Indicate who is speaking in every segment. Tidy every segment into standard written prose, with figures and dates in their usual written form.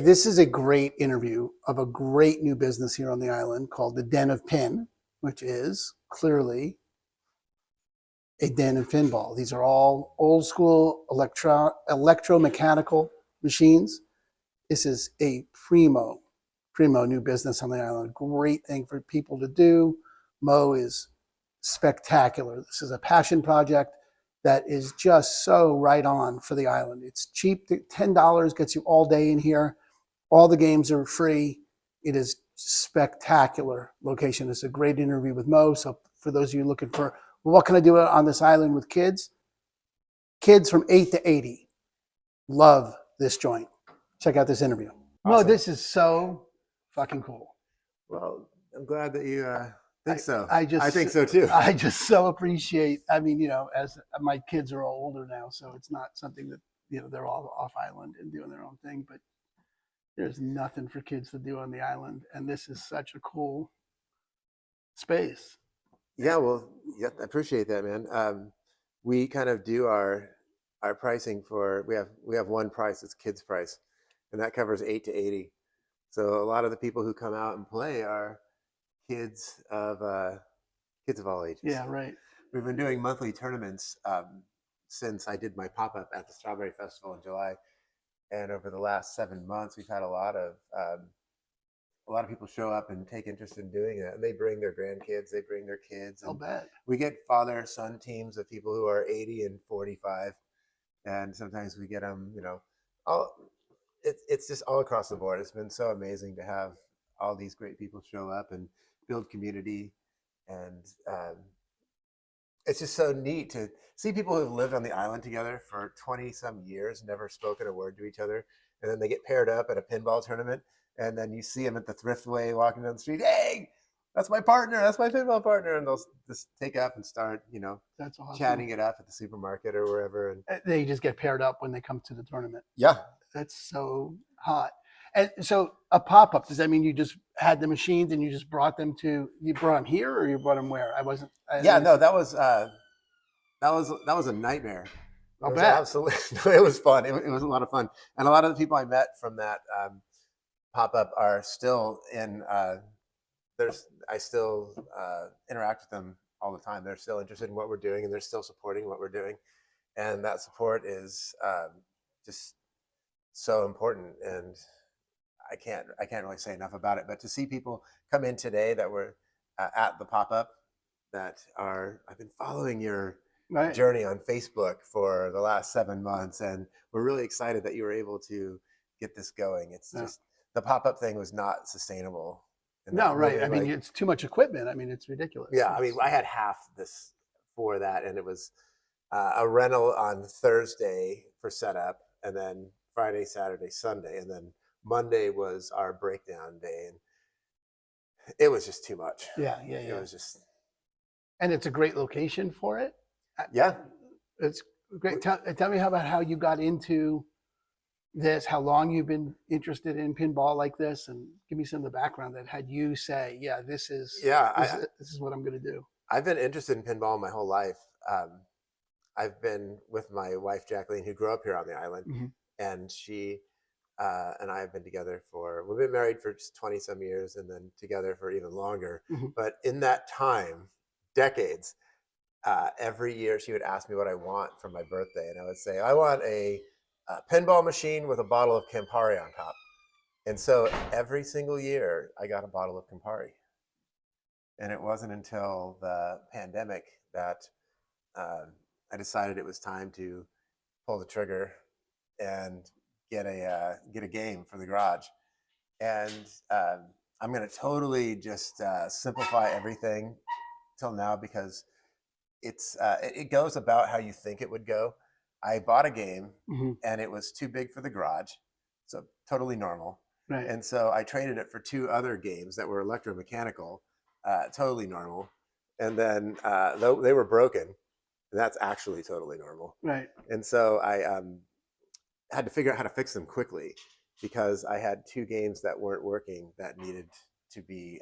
Speaker 1: this is a great interview of a great new business here on the island called the Den of Pin, which is clearly a den of pinball. These are all old school electro-mechanical machines. This is a primo new business on the island. Great thing for people to do. Mo is spectacular. This is a passion project that is just so right on for the island. It's cheap. $10 gets you all day in here. All the games are free. It is spectacular location. It's a great interview with Mo. So for those of you looking for, well, what can I do on this island with kids? Kids from 8 to 80 love this joint. Check out this interview. Mo, this is so fucking cool.
Speaker 2: Well, I'm glad that you think so.
Speaker 1: I
Speaker 2: think so too.
Speaker 1: I just so appreciate, I mean, you know, as my kids are all older now, so it's not something that, you know, they're all off island and doing their own thing, but there's nothing for kids to do on the island. And this is such a cool space.
Speaker 2: Yeah, well, yeah, I appreciate that, man. We kind of do our pricing for, we have one price, it's kids price, and that covers 8 to 80. So a lot of the people who come out and play are kids of all ages.
Speaker 1: Yeah, right.
Speaker 2: We've been doing monthly tournaments since I did my pop-up at the Strawberry Festival in July, and over the last 7 months, we've had a lot of people show up and take interest in doing it. They bring their grandkids, they bring their kids.
Speaker 1: I'll bet.
Speaker 2: We get father-son teams of people who are 80 and 45, and sometimes we get them, you know, it's just all across the board. It's been so amazing to have all these great people show up and build community, and it's just so neat to see people who've lived on the island together for 20 some years, never spoken a word to each other, and then they get paired up at a pinball tournament, and then you see them at the Thriftway walking down the street. Hey, that's my partner, that's my pinball partner, and they'll just take up and start, you know,
Speaker 1: that's awesome,
Speaker 2: chatting it up at the supermarket or wherever, and
Speaker 1: they just get paired up when they come to the tournament.
Speaker 2: Yeah,
Speaker 1: that's so hot. And so a pop-up, does that mean you just had the machines and you just brought them here, or you brought them where?
Speaker 2: No, that was a nightmare.
Speaker 1: I'll bet.
Speaker 2: Absolutely, it was fun. It was a lot of fun, and a lot of the people I met from that pop-up are still in. I still interact with them all the time. They're still interested in what we're doing, and they're still supporting what we're doing, and that support is just so important. And I can't really say enough about it. But to see people come in today that were at the pop-up, I've been following your journey on Facebook for the last 7 months, and we're really excited that you were able to get this going. It's just the pop-up thing was not sustainable.
Speaker 1: No, right. I mean, it's too much equipment. I mean, it's ridiculous.
Speaker 2: Yeah, I mean, I had half this for that, and it was a rental on Thursday for setup, and then Friday, Saturday, Sunday, and then Monday was our breakdown day, and it was just too much.
Speaker 1: Yeah.
Speaker 2: It was just,
Speaker 1: and it's a great location for it.
Speaker 2: Yeah,
Speaker 1: it's great. Tell me about how you got into this, how long you've been interested in pinball like this, and give me some of the background that had you say, yeah, this is what I'm going to do.
Speaker 2: I've been interested in pinball my whole life. I've been with my wife, Jacqueline, who grew up here on the island, and she and I have been together we've been married for 20 some years, and then together for even longer. But in that time, decades, every year she would ask me what I want for my birthday, and I would say, I want a pinball machine with a bottle of Campari on top. And so every single year I got a bottle of Campari. And it wasn't until the pandemic that I decided it was time to pull the trigger and get a game for the garage. And I'm going to totally just simplify everything till now, because it goes about how you think it would go. I bought a game and it was too big for the garage, so totally normal.
Speaker 1: Right.
Speaker 2: And so I traded it for 2 other games that were electro-mechanical, totally normal. And then they were broken, and that's actually totally normal.
Speaker 1: Right.
Speaker 2: And so I had to figure out how to fix them quickly, because I had 2 games that weren't working that needed to be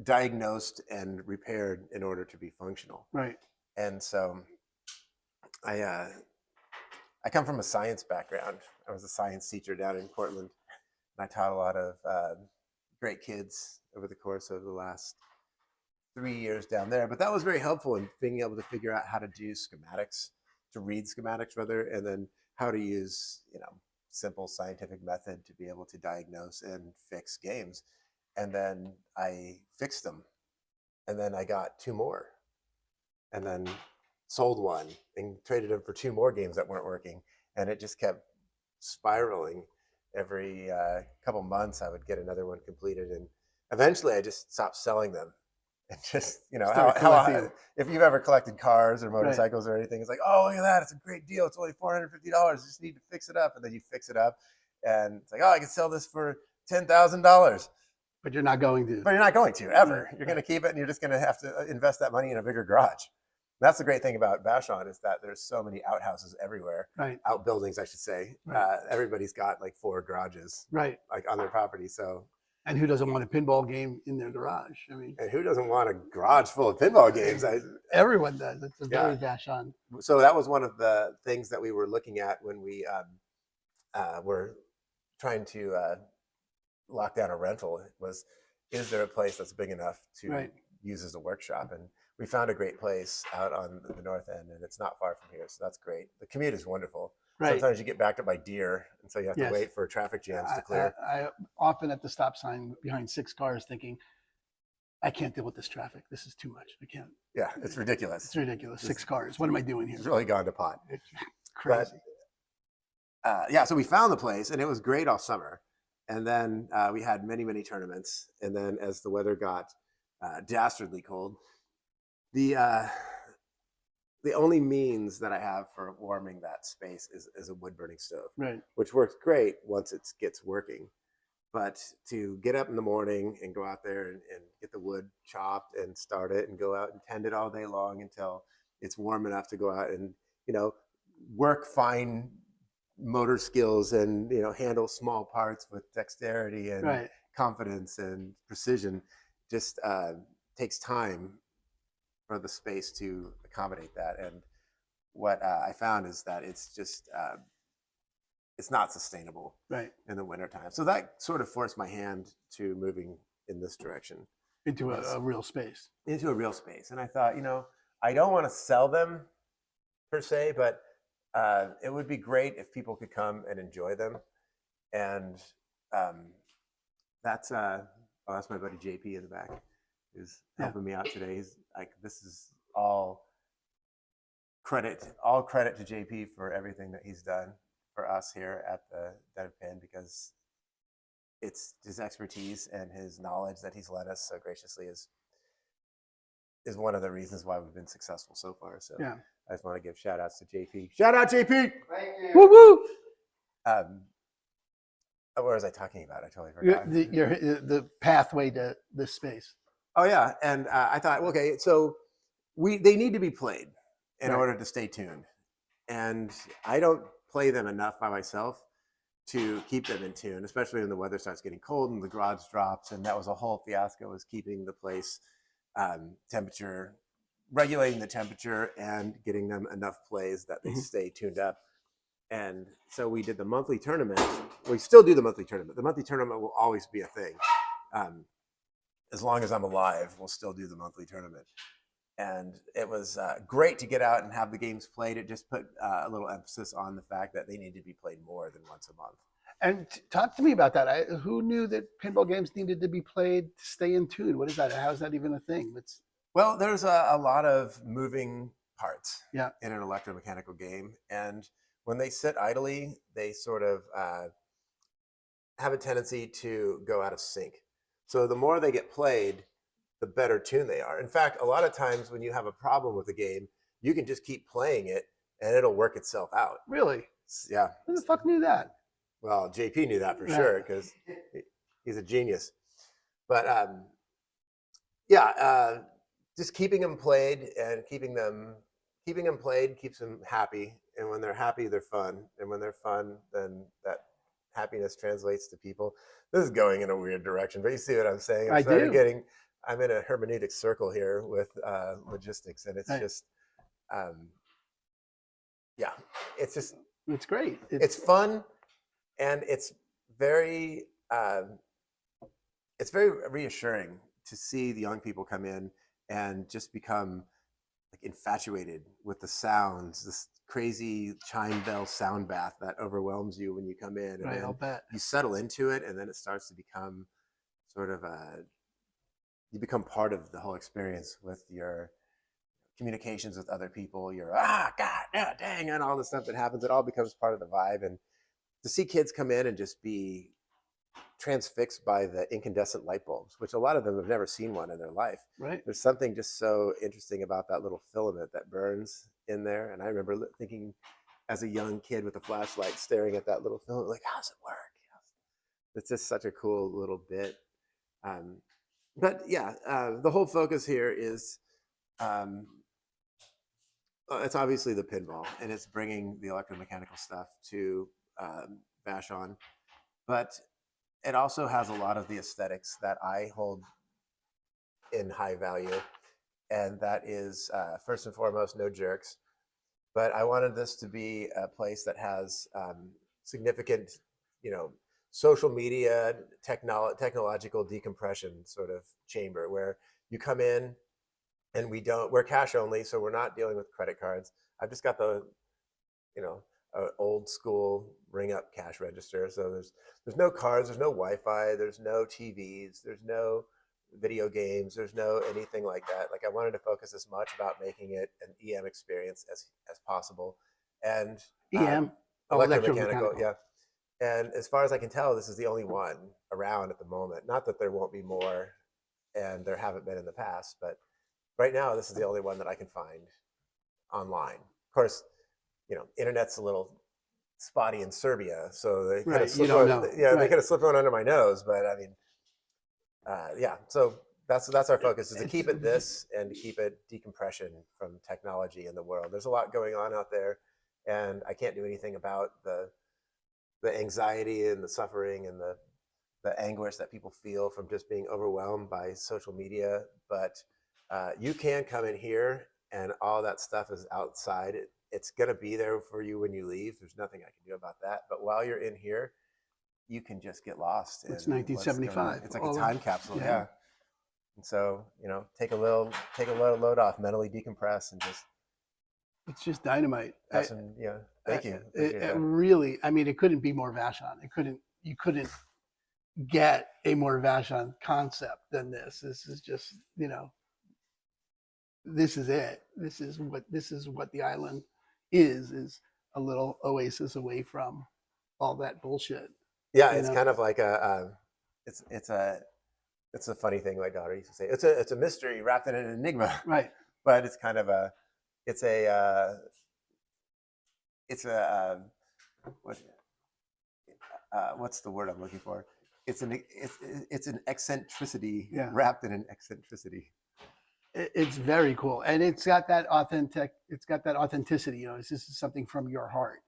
Speaker 2: diagnosed and repaired in order to be functional.
Speaker 1: Right.
Speaker 2: And so I I come from a science background. I was a science teacher down in Portland, and I taught a lot of great kids over the course of the last 3 years down there. But that was very helpful in being able to figure out how to do schematics, to read schematics rather, and then how to use, simple scientific method to be able to diagnose and fix games. And then I fixed them. And then I got two more. And then sold one and traded them for two more games that weren't working. And it just kept spiraling. Every couple months, I would get another one completed. And eventually I just stopped selling them. And just, if you've ever collected cars or motorcycles or anything, it's like, oh, look at that. It's a great deal. It's only $450. You just need to fix it up. And then you fix it up. And it's like, oh, I can sell this for $10,000.
Speaker 1: But you're not going to.
Speaker 2: But you're not going to, ever. You're going to keep it, and you're just going to have to invest that money in a bigger garage. That's the great thing about Vashon is that there's so many outhouses everywhere. Outbuildings, I should say. Everybody's got like 4 garages. Like on their property. So.
Speaker 1: And who doesn't want a pinball game in their garage? I mean,
Speaker 2: and who doesn't want a garage full of pinball games?
Speaker 1: Everyone does. It's a very Vashon.
Speaker 2: So that was one of the things that we were looking at when we were trying to lock down a rental. Is there a place that's big enough to use as a workshop? And we found a great place out on the north end, and it's not far from here, so that's great. The commute is wonderful. Sometimes you get backed up by deer, and so you have to wait for traffic jams to clear.
Speaker 1: I often at the stop sign behind 6 cars thinking, I can't deal with this traffic. This is too much. I can't.
Speaker 2: Yeah, it's ridiculous.
Speaker 1: It's ridiculous. 6 cars. What am I doing here?
Speaker 2: It's really gone to pot.
Speaker 1: It's crazy.
Speaker 2: But, so we found the place, and it was great all summer. And then we had many, many tournaments. And then as the weather got dastardly cold, the only means that I have for warming that space is a wood burning stove, which works great once it gets working. But to get up in the morning and go out there and get the wood chopped and start it and go out and tend it all day long until it's warm enough to go out and, work fine motor skills and, handle small parts with dexterity and confidence and precision just takes time for the space to accommodate that. And what I found is that it's just it's not sustainable in the wintertime. So that sort of forced my hand to moving in this direction.
Speaker 1: Into a real space.
Speaker 2: Into a real space. And I thought, I don't want to sell them per se, but it would be great if people could come and enjoy them. And that's my buddy JP in the back who's helping me out today. He's like, this is all credit to JP for everything that he's done for us here at the Den of Pin, because it's his expertise and his knowledge that he's led us so graciously is one of the reasons why we've been successful so far. So I just want to give shout outs to JP. Shout out JP!
Speaker 3: Thank you.
Speaker 1: Woo woo!
Speaker 2: What was I talking about? I totally forgot.
Speaker 1: The pathway to this space.
Speaker 2: Oh yeah, and I thought, okay, so they need to be played in order to stay tuned, and I don't play them enough by myself to keep them in tune, especially when the weather starts getting cold and the garage drops. And that was a whole fiasco, was keeping the place temperature, regulating the temperature and getting them enough plays that they stay tuned up. And so we did the monthly tournament. We still do the monthly tournament. The monthly tournament will always be a thing. As long as I'm alive, we'll still do the monthly tournament. And it was great to get out and have the games played. It just put a little emphasis on the fact that they need to be played more than once a month.
Speaker 1: And talk to me about that. Who knew that pinball games needed to be played to stay in tune? What is that? How is that even a thing?
Speaker 2: Well, there's a lot of moving parts
Speaker 1: in
Speaker 2: an electromechanical game. And when they sit idly, they sort of have a tendency to go out of sync. So the more they get played, the better tuned they are. In fact, a lot of times when you have a problem with a game, you can just keep playing it and it'll work itself out.
Speaker 1: Really?
Speaker 2: Yeah.
Speaker 1: Who the fuck knew that?
Speaker 2: Well, JP knew that for sure, because he's a genius. But just keeping them played and keeping them played keeps them happy. And when they're happy, they're fun. And when they're fun, then that happiness translates to people. This is going in a weird direction, but you see what I'm saying? I'm in a hermeneutic circle here with logistics, and it's just, it's just
Speaker 1: It's great.
Speaker 2: It's fun, and very um, it's very reassuring to see the young people come in and just become like infatuated with the sounds, this crazy chime bell sound bath that overwhelms you when you come in, and
Speaker 1: right. I'll
Speaker 2: then
Speaker 1: bet.
Speaker 2: you settle into it, and then it starts to become sort of you become part of the whole experience with your communications with other people. Your God, yeah, dang, and all the stuff that happens. It all becomes part of the vibe, and to see kids come in and just be transfixed by the incandescent light bulbs, which a lot of them have never seen one in their life.
Speaker 1: Right.
Speaker 2: There's something just so interesting about that little filament that burns in there. And I remember thinking as a young kid with a flashlight staring at that little filament, like, how's it work? It's just such a cool little bit. Um, but yeah, the whole focus here is um, it's obviously the pinball, and it's bringing the electromechanical stuff to Vashon, but it also has a lot of the aesthetics that I hold in high value, and that is first and foremost no jerks. But I wanted this to be a place that has significant, you know, social media technological decompression sort of chamber where you come in and we're cash only, so we're not dealing with credit cards. I've just got the, you know, old school ring up cash register. So there's no cards, there's no Wi-Fi, there's no TVs, there's no video games, there's no anything like that. Like, I wanted to focus as much about making it an EM experience as possible, and
Speaker 1: EM.
Speaker 2: electromechanical,
Speaker 1: Electromechanical.
Speaker 2: yeah. And as far as I can tell, this is the only one around at the moment. Not that there won't be more, and there haven't been in the past, but right now this is the only one that I can find online. Of course, you know, internet's a little spotty in Serbia, so they kind of
Speaker 1: Right. You
Speaker 2: slip
Speaker 1: don't
Speaker 2: one.
Speaker 1: know.
Speaker 2: Yeah, they
Speaker 1: Right.
Speaker 2: kind of slip one under my nose. But I mean, yeah. So that's our focus, is to
Speaker 1: It's
Speaker 2: keep it this and to keep it decompression from technology in the world. There's a lot going on out there, and I can't do anything about the anxiety and the suffering and the anguish that people feel from just being overwhelmed by social media. But you can come in here, and all that stuff is outside. It's going to be there for you when you leave. There's nothing I can do about that. But while you're in here, you can just get lost in
Speaker 1: it's
Speaker 2: what's going on.
Speaker 1: 1975.
Speaker 2: It's like a
Speaker 1: All
Speaker 2: time capsule,
Speaker 1: yeah.
Speaker 2: yeah. And so, you know, take a little load off, mentally decompress, and just
Speaker 1: It's just dynamite.
Speaker 2: have some. Yeah, thank you. Appreciate
Speaker 1: It
Speaker 2: that.
Speaker 1: really. I mean, it couldn't be more Vashon. It couldn't. You couldn't get a more Vashon concept than this. This is just, you know, this is it. This is what the island is a little oasis away from all that bullshit.
Speaker 2: Yeah,
Speaker 1: You
Speaker 2: it's
Speaker 1: know,
Speaker 2: kind of like it's a funny thing my daughter used to say. It's a mystery wrapped in an enigma,
Speaker 1: right?
Speaker 2: but it's kind of it's a it's a what what's the word I'm looking for? It's an eccentricity
Speaker 1: Yeah,
Speaker 2: wrapped in an eccentricity.
Speaker 1: it's very cool, and it's got that authentic. It's got that authenticity. You know, this is something from your heart.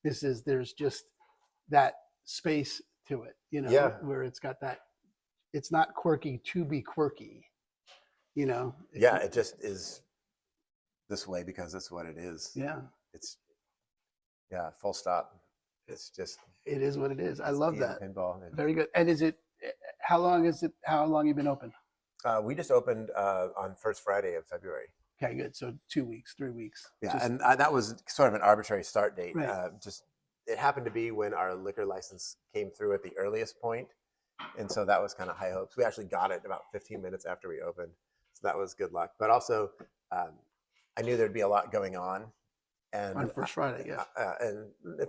Speaker 1: There's just that space to it. You know,
Speaker 2: Yeah,
Speaker 1: where it's got that. It's not quirky to be quirky. You know.
Speaker 2: yeah, it just is this way because that's what it is.
Speaker 1: Yeah.
Speaker 2: It's yeah, full stop. It's just
Speaker 1: It is what it is. I love
Speaker 2: EM
Speaker 1: that.
Speaker 2: pinball.
Speaker 1: Very good. And is it? How long is it? How long you been open?
Speaker 2: We just opened on first Friday of February.
Speaker 1: Okay, good. So 2 weeks, 3 weeks.
Speaker 2: Yeah,
Speaker 1: Just
Speaker 2: and that was sort of an arbitrary start date.
Speaker 1: right.
Speaker 2: Just it happened to be when our liquor license came through at the earliest point, and so that was kind of high hopes. We actually got it about 15 minutes after we opened, so that was good luck. But also, um, I knew there'd be a lot going on,
Speaker 1: On
Speaker 2: and
Speaker 1: first Friday, yeah.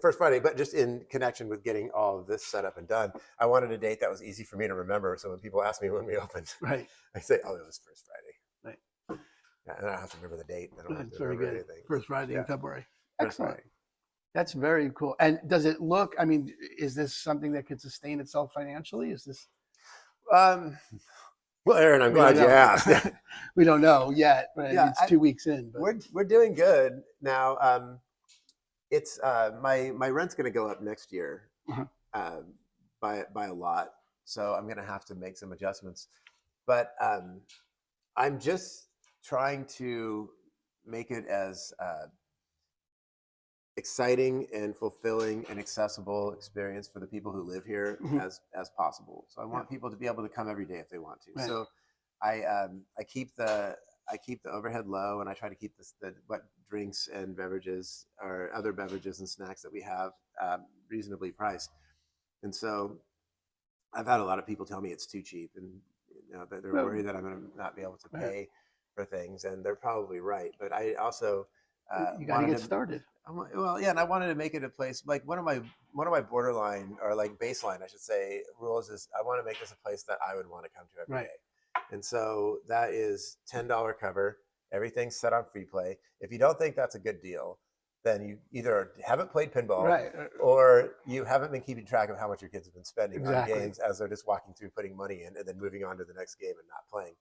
Speaker 2: first Friday, but just in connection with getting all of this set up and done, I wanted a date that was easy for me to remember. So when people ask me when we opened,
Speaker 1: Right.
Speaker 2: I say, "Oh, it was first Friday."
Speaker 1: Right.
Speaker 2: Yeah, and I don't have to remember the date. I don't have
Speaker 1: It's
Speaker 2: to
Speaker 1: very
Speaker 2: remember
Speaker 1: good.
Speaker 2: anything.
Speaker 1: First Friday
Speaker 2: Yeah,
Speaker 1: in February.
Speaker 2: first
Speaker 1: Excellent.
Speaker 2: Friday.
Speaker 1: That's very cool. And does it look? I mean, is this something that could sustain itself financially? Is this?
Speaker 2: Well, Aaron, I'm
Speaker 1: We don't
Speaker 2: glad you
Speaker 1: know.
Speaker 2: asked.
Speaker 1: We don't know yet. Right?
Speaker 2: Yeah,
Speaker 1: It's 2 weeks in. But
Speaker 2: we're doing good now. It's my rent's going to go up next year
Speaker 1: uh-huh.
Speaker 2: by a lot, so I'm going to have to make some adjustments. But I'm just trying to make it as exciting and fulfilling and accessible experience for the people who live here as possible. So I want people to be able to come every day if they want to. Right. So I keep the overhead low, and I try to keep the what drinks and beverages or other beverages and snacks that we have reasonably priced. And so I've had a lot of people tell me it's too cheap, and that they're worried that I'm going to not be able to pay for things, and they're probably right. But I also
Speaker 1: you got to get started.
Speaker 2: Well, yeah, and I wanted to make it a place like one of my borderline, or like baseline, I should say, rules is I want to make this a place that I would want to come to every day. And so that is $10 cover. Everything's set on free play. If you don't think that's a good deal, then you either haven't played pinball, or you haven't been keeping track of how much your kids have been spending on games as they're just walking through, putting money in, and then moving on to the next game and not playing.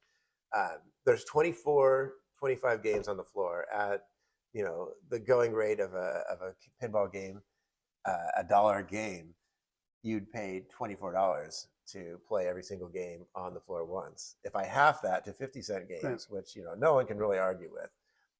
Speaker 2: There's 24, 25 games on the floor at the going rate of a pinball game, $1 a game. You'd pay $24 to play every single game on the floor once. If I half that to 50-cent games, which no one can really argue with,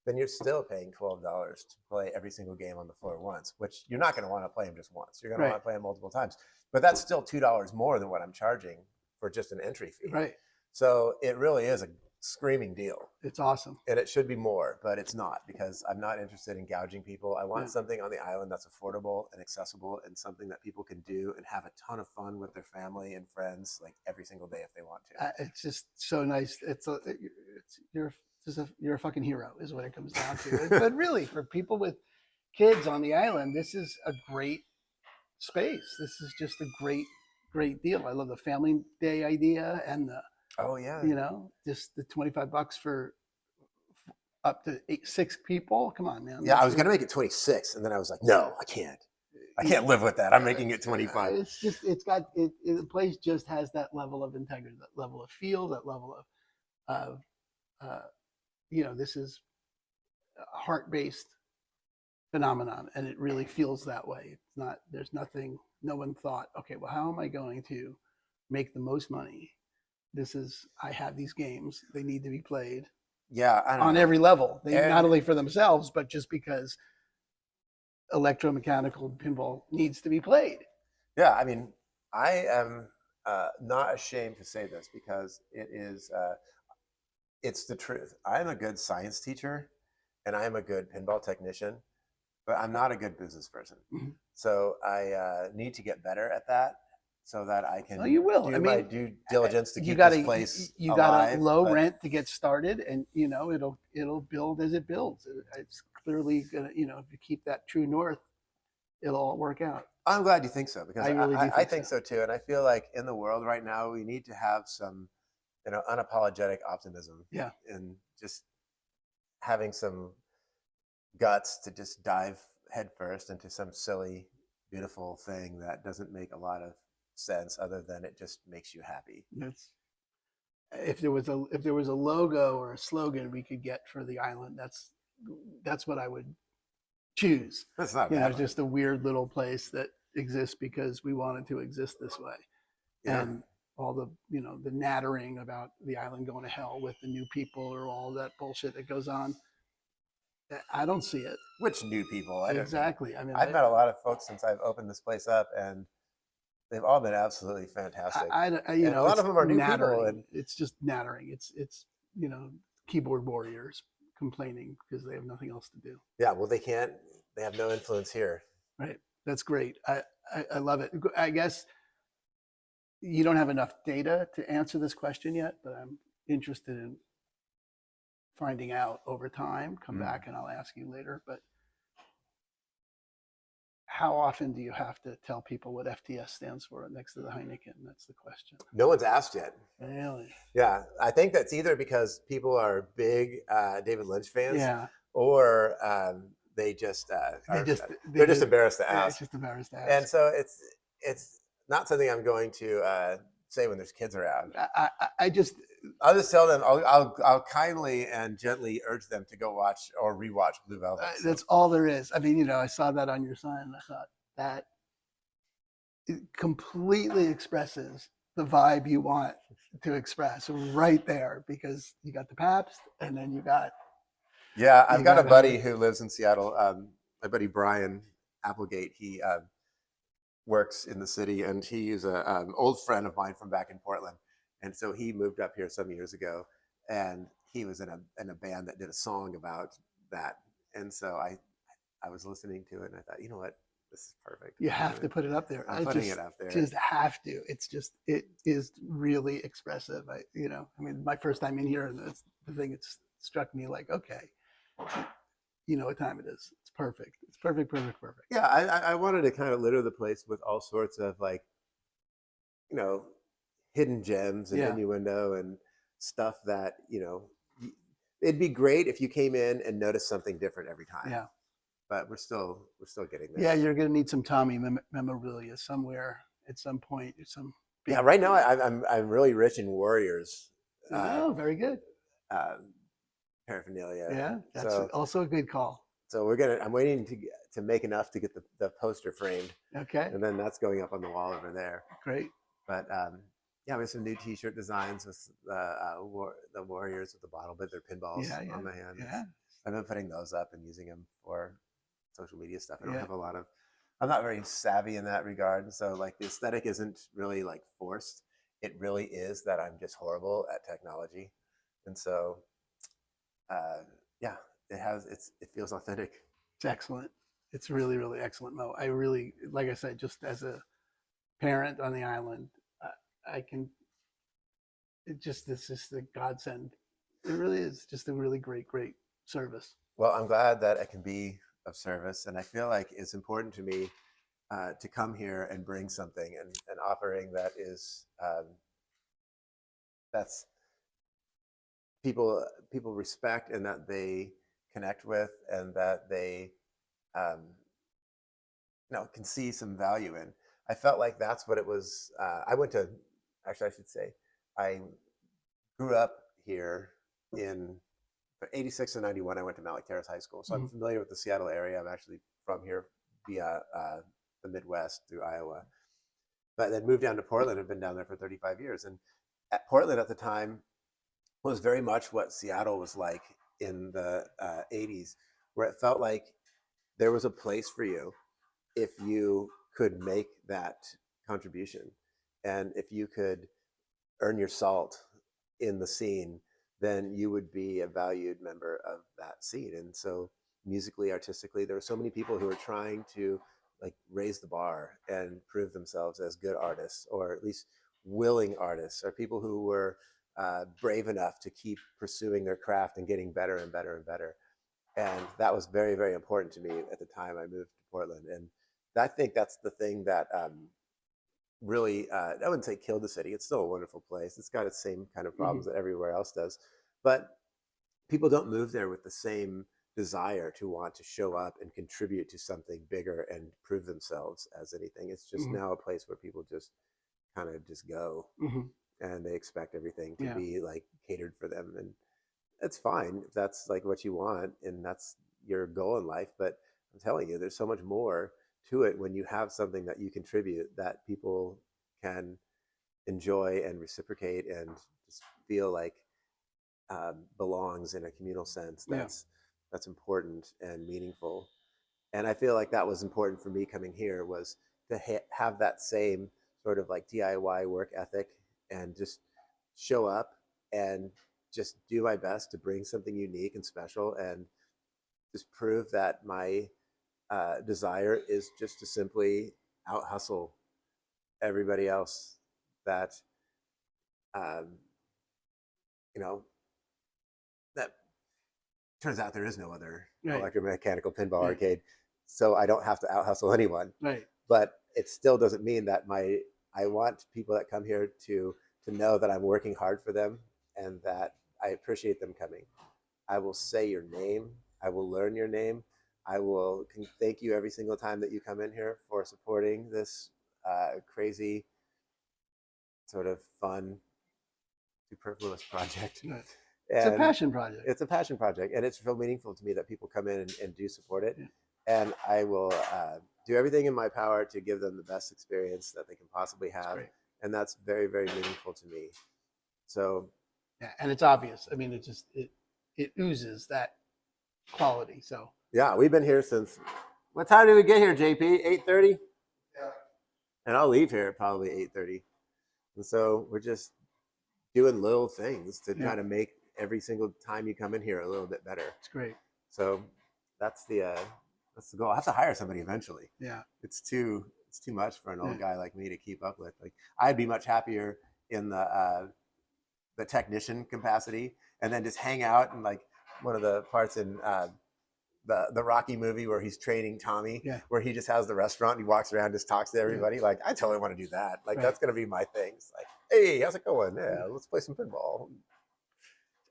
Speaker 2: then you're still paying $12 to play every single game on the floor once, which you're not going to want to play them just once. You're going to want to play them multiple times. But that's still $2 more than what I'm charging for just an entry fee. Right. So it really is a screaming deal.
Speaker 1: It's awesome.
Speaker 2: And it should be more, but it's not, because I'm not interested in gouging people. I want something on the island that's affordable and accessible, and something that people can do and have a ton of fun with their family and friends, like every single day if they want to.
Speaker 1: It's just so nice. You're a fucking hero is what it comes down to. But really, for people with kids on the island, this is a great space. This is just a great deal. I love the family day idea, and the just the $25 for up to 6 people. Come on, man.
Speaker 2: Yeah, I was gonna make it 26, and then I was like, no, I can't live with that. I'm making it 25.
Speaker 1: It's just the place just has that level of integrity, that level of feel, that level of this is a heart-based phenomenon, and it really feels that way. It's not. There's nothing. No one thought, okay, well, how am I going to make the most money? I have these games. They need to be played.
Speaker 2: Yeah,
Speaker 1: on every level. Not only for themselves, but just because electro-mechanical pinball needs to be played.
Speaker 2: Yeah, I mean, I am not ashamed to say this, because it's the truth. I am a good science teacher, and I am a good pinball technician, but I'm not a good business person. So I need to get better at that, so that I can do my due diligence to keep this place
Speaker 1: You got a low rent to get started, and it'll build as it builds. It's clearly gonna, if you keep that true north, it'll all work out.
Speaker 2: I'm glad you think so, because I think so too. And I feel like in the world right now, we need to have some unapologetic optimism.
Speaker 1: Yeah.
Speaker 2: And just having some guts to just dive headfirst into some silly, beautiful thing that doesn't make a lot of sense, other than it just makes you happy.
Speaker 1: If there was a logo or a slogan we could get for the island, that's what I would choose.
Speaker 2: That's not
Speaker 1: just a weird little place that exists because we wanted to exist this way. Yeah. And all the the nattering about the island going to hell with the new people, or all that bullshit that goes on, I don't see it.
Speaker 2: Which new people?
Speaker 1: Exactly. I mean,
Speaker 2: I've met a lot of folks since I've opened this place up, and they've all been absolutely fantastic.
Speaker 1: A lot of them are new people, and it's just nattering. It's keyboard warriors complaining because they have nothing else to do.
Speaker 2: Yeah, well, they have no influence here.
Speaker 1: Right. That's great. I love it. I guess you don't have enough data to answer this question yet, but I'm interested in finding out over time. Come back and I'll ask you later. But how often do you have to tell people what FTS stands for next to the Heineken? That's the question.
Speaker 2: No one's asked yet.
Speaker 1: Really?
Speaker 2: Yeah, I think that's either because people are big David Lynch fans, or they're just embarrassed to ask.
Speaker 1: Just embarrassed to ask.
Speaker 2: And so it's not something I'm going to say when there's kids around.
Speaker 1: I'll
Speaker 2: just tell them. I'll kindly and gently urge them to go watch or rewatch Blue Velvet.
Speaker 1: That's all there is. I mean, I saw that on your sign, and I thought that it completely expresses the vibe you want to express right there, because you got the Pabst, and then you got.
Speaker 2: Yeah, I've got a buddy who lives in Seattle. my buddy Brian Applegate, he works in the city, and he is a old friend of mine from back in Portland, and so he moved up here some years ago, and he was in a band that did a song about that, and so I was listening to it, and I thought, you know what, this is perfect.
Speaker 1: You have to put it up there.
Speaker 2: I'm putting it up there.
Speaker 1: Just have to. It is really expressive. I mean, my first time in here, and that's the thing that struck me, like, okay, you know what time it is. It's perfect. It's perfect.
Speaker 2: Yeah, I wanted to kind of litter the place with all sorts of, like, hidden gems and innuendo and stuff that, it'd be great if you came in and noticed something different every time.
Speaker 1: Yeah.
Speaker 2: But we're still getting there.
Speaker 1: Yeah, you're gonna need some Tommy memorabilia somewhere at some point.
Speaker 2: Yeah, right now I'm really rich in Warriors.
Speaker 1: Oh, very good.
Speaker 2: Paraphernalia.
Speaker 1: Yeah, that's also a good call.
Speaker 2: So I'm waiting to make enough to get the poster framed.
Speaker 1: Okay.
Speaker 2: And then that's going up on the wall over there.
Speaker 1: Great.
Speaker 2: But yeah, we have some new T-shirt designs with the Warriors with the bottle, but they're pinballs on the hands. Yeah. I've been putting those up and using them for social media stuff. I don't have I'm not very savvy in that regard. So, like, the aesthetic isn't really, like, forced. It really is that I'm just horrible at technology. And so, yeah, it feels authentic.
Speaker 1: It's excellent. It's really, really excellent, Mo. I really, like I said, just as a parent on the island, this is the godsend. It really is just a really great service.
Speaker 2: Well, I'm glad that I can be of service, and I feel like it's important to me to come here and bring something and an offering that is that's people respect and that they connect with, and that they can see some value in. I felt like that's what it was. I grew up here in 86 and 91. I went to Malik Terrace High School. So I'm familiar with the Seattle area. I'm actually from here via the Midwest through Iowa. But then moved down to Portland. I've been down there for 35 years. And at Portland at the time was very much what Seattle was like in the 80s, where it felt like there was a place for you if you could make that contribution. And if you could earn your salt in the scene, then you would be a valued member of that scene. And so musically, artistically, there were so many people who were trying to, like, raise the bar and prove themselves as good artists, or at least willing artists, or people who were brave enough to keep pursuing their craft and getting better and better and better. And that was very, very important to me at the time I moved to Portland. And I think that's the thing that really, I wouldn't say killed the city. It's still a wonderful place. It's got its same kind of problems that everywhere else does. But people don't move there with the same desire to want to show up and contribute to something bigger and prove themselves as anything. It's just now a place where people just kind of just go, and they expect everything to be, like, catered for them. And it's fine if that's, like, what you want and that's your goal in life. But I'm telling you, there's so much more to it when you have something that you contribute that people can enjoy and reciprocate and just feel like belongs in a communal sense. That's important and meaningful. And I feel like that was important for me coming here, was to have that same sort of, like, DIY work ethic and just show up and just do my best to bring something unique and special, and just prove that my desire is just to simply out hustle everybody else. That that turns out there is no other electromechanical pinball arcade, so I don't have to out hustle anyone.
Speaker 1: Right.
Speaker 2: But it still doesn't mean that I want people that come here to know that I'm working hard for them and that I appreciate them coming. I will say your name. I will learn your name. I will thank you every single time that you come in here for supporting this crazy, sort of fun, superfluous project.
Speaker 1: It's a passion project.
Speaker 2: It's a passion project, and it's real meaningful to me that people come in and do support it. And I will do everything in my power to give them the best experience that they can possibly have. And that's very, very meaningful to me. So,
Speaker 1: yeah, and it's obvious. I mean, it oozes that quality. So,
Speaker 2: yeah, we've been here since What time did we get here, JP? 8:30?
Speaker 1: Yeah.
Speaker 2: And I'll leave here at probably 8:30. And so we're just doing little things to try to make every single time you come in here a little bit better.
Speaker 1: It's great.
Speaker 2: So that's the goal. I have to hire somebody eventually.
Speaker 1: Yeah.
Speaker 2: It's too much for an old guy like me to keep up with. Like I'd be much happier in the technician capacity and then just hang out and like one of the parts in the Rocky movie where he's training Tommy, where he just has the restaurant and he walks around, just talks to everybody. Like I totally want to do that. Like that's gonna be my thing. It's like, hey, how's it going? Yeah, let's play some pinball.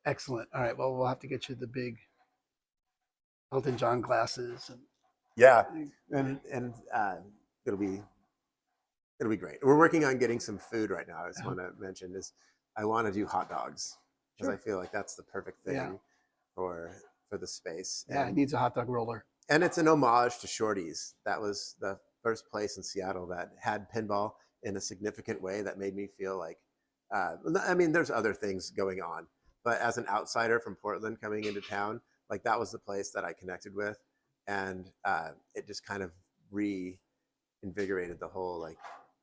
Speaker 1: Excellent. All right. Well, we'll have to get you the big Elton John glasses and
Speaker 2: it'll be great. We're working on getting some food right now. I just want to mention is I want to do hot dogs because I feel like that's the perfect thing for the space.
Speaker 1: Yeah, it needs a hot dog roller.
Speaker 2: And it's an homage to Shorty's. That was the first place in Seattle that had pinball in a significant way that made me feel like, I mean, there's other things going on, but as an outsider from Portland coming into town, like that was the place that I connected with. And it just kind of reinvigorated the whole like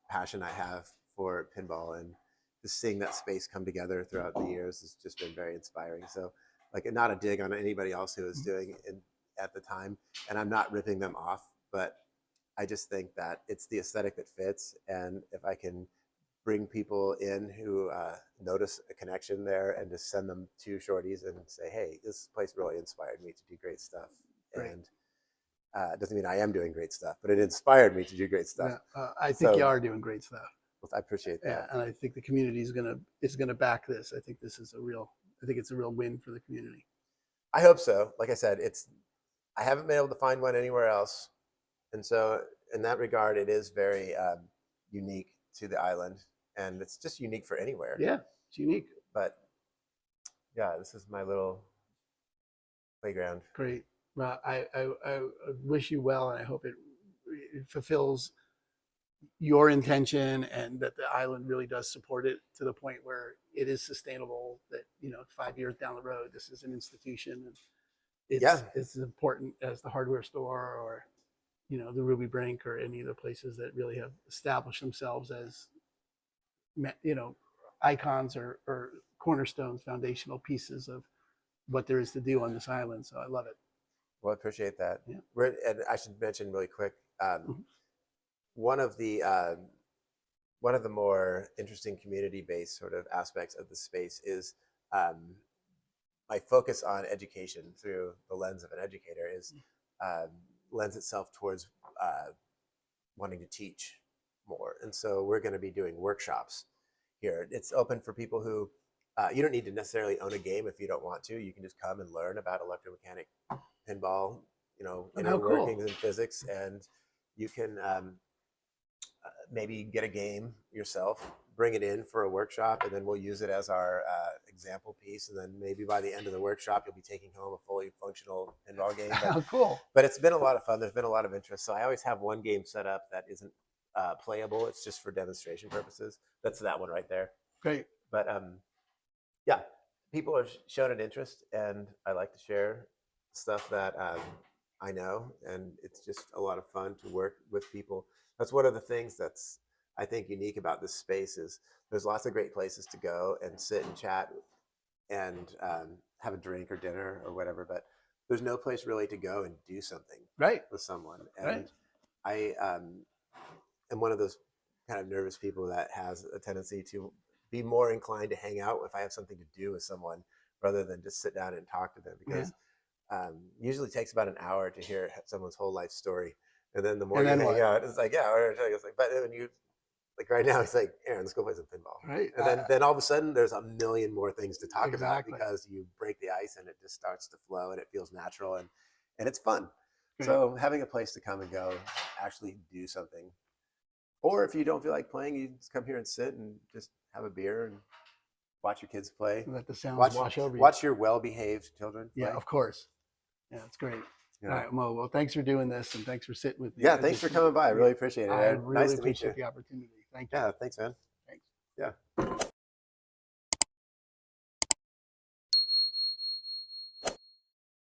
Speaker 2: passion I have for pinball, and just seeing that space come together throughout the years has just been very inspiring. So like not a dig on anybody else who was doing it at the time, and I'm not ripping them off, but I just think that it's the aesthetic that fits. And if I can bring people in who notice a connection there and just send them to Shorty's and say, hey, this place really inspired me to do great stuff. And it doesn't mean I am doing great stuff, but it inspired me to do great stuff.
Speaker 1: I think you are doing great stuff.
Speaker 2: Well, I appreciate that.
Speaker 1: Yeah, and I think the community is gonna back this. I think this is I think it's a real win for the community.
Speaker 2: I hope so. Like I said, I haven't been able to find one anywhere else, and so in that regard, it is very unique to the island, and it's just unique for anywhere.
Speaker 1: Yeah, it's unique.
Speaker 2: But yeah, this is my little playground.
Speaker 1: Great. Well, I wish you well, and I hope it fulfills your intention, and that the island really does support it to the point where it is sustainable. That 5 years down the road, this is an institution, and it's as important as the hardware store or the Ruby Brink or any of the places that really have established themselves as icons or cornerstones, foundational pieces of what there is to do on this island. So I love it.
Speaker 2: Well, I appreciate that.
Speaker 1: Yeah.
Speaker 2: And I should mention really quick, one of the more interesting community-based sort of aspects of the space is my focus on education through the lens of an educator is lends itself towards wanting to teach more. And so we're going to be doing workshops here. It's open for people who you don't need to necessarily own a game if you don't want to. You can just come and learn about electromechanic pinball, inner workings and physics, and you can maybe get a game yourself, bring it in for a workshop, and then we'll use it as our example piece. And then maybe by the end of the workshop, you'll be taking home a fully functional pinball game.
Speaker 1: Cool.
Speaker 2: But it's been a lot of fun. There's been a lot of interest. So I always have one game set up that isn't playable. It's just for demonstration purposes. That's that one right there.
Speaker 1: Great.
Speaker 2: But yeah, people have shown an interest, and I like to share stuff that I know, and it's just a lot of fun to work with people. That's one of the things that's, I think, unique about this space is there's lots of great places to go and sit and chat and have a drink or dinner or whatever, but there's no place really to go and do something with someone. And I am one of those kind of nervous people that has a tendency to be more inclined to hang out if I have something to do with someone rather than just sit down and talk to them, because usually takes about an hour to hear someone's whole life story. And then the more you hang out, it's like, it's like, but when you, like right now, it's like, Aaron, let's go play some pinball.
Speaker 1: Right.
Speaker 2: And then all of a sudden there's a million more things to talk about because you break the ice and it just starts to flow and it feels natural and it's fun. So having a place to come and go, actually do something. Or if you don't feel like playing, you just come here and sit and just have a beer and watch your kids play.
Speaker 1: Let the sounds wash over you.
Speaker 2: Watch your well-behaved children play.
Speaker 1: Yeah, of course. Yeah, it's great.
Speaker 2: Yeah.
Speaker 1: All right, Mo. Well, thanks for doing this, and thanks for sitting with me.
Speaker 2: Yeah, thanks for coming by. I really appreciate it.
Speaker 1: I really
Speaker 2: nice to meet you.
Speaker 1: appreciate the opportunity. Thank you.
Speaker 2: Yeah, thanks, man.
Speaker 1: Thanks.
Speaker 2: Yeah.